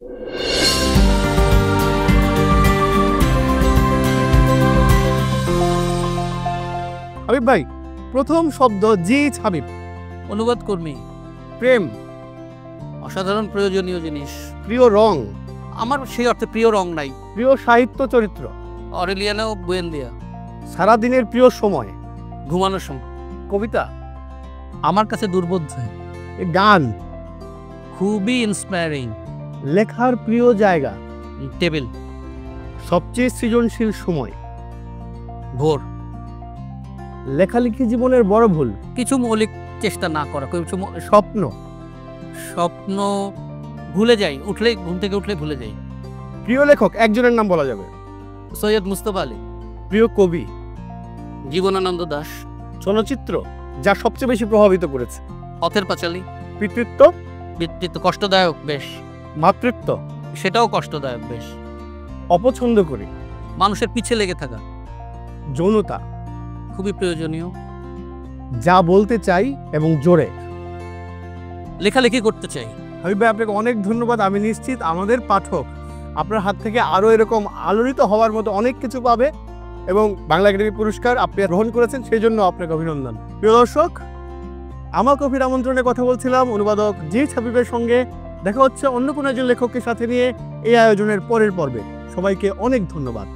হাবিব ভাই, প্রথম শব্দ জিএইচ হাবিব। অনুবাদ কর্মী। প্রেম। অসাধারণ প্রয়োজনীয় জিনিস। প্রিয় রং। আমার সেই অর্থে প্রিয় রং নাই। প্রিয় সাহিত্য চরিত্র। অরেলিয়ানো বুয়েন্দিয়া। সারাদিনের প্রিয় সময়। ঘুমানোর সময়। কবিতা। আমার কাছে দুর্বোধ্য। গান। খুবই ইন্সপায়ারিং। লেখার প্রিয় জায়গা। টেবিল। সবচেয়ে সৃজনশীল সময়। ভোর। লেখালেখি জীবনের বড় ভুল। কিছু মৌলিক চেষ্টা না করা। কিছু স্বপ্ন। স্বপ্ন ভুলে যাই, উঠলে ঘুম থেকে উঠলে ভুলে যাই। প্রিয় লেখক একজনের নাম বলা যাবে। সৈয়দ মুস্তফা আলী। প্রিয় কবি। জীবনানন্দ দাশ। চলচ্চিত্র যা সবচেয়ে বেশি প্রভাবিত করেছে। পথের পাঁচালী। পিতৃত্ব। পিতৃত্ব কষ্টদায়ক বেশ। মাতৃত্ব। সেটাও কষ্টদায়ক বেশ। অপছন্দ করি। মানুষের পিছে লেগে থাকা। যৌনতা। খুবই প্রয়োজনীয়। যা বলতে চাই এবং জোরে। লেখালেখি করতে চাই। হাবিব ভাই, আপনাকে অনেক ধন্যবাদ। আমি নিশ্চিত আমাদের পাঠক আপনার হাত থেকে আরও এরকম আলোড়িত হওয়ার মতো অনেক কিছু পাবে এবং বাংলা একাডেমি পুরস্কার আপনি গ্রহণ করেছেন, সেই জন্য আপনাকে অভিনন্দন। প্রিয় দর্শক, আমার কফির আমন্ত্রণে কথা বলছিলাম অনুবাদক জিএইচ হাবিবের সঙ্গে। দেখা হচ্ছে অন্য কোনো একজন লেখককে সাথে নিয়ে এই আয়োজনের পরের পর্বে। সবাইকে অনেক ধন্যবাদ।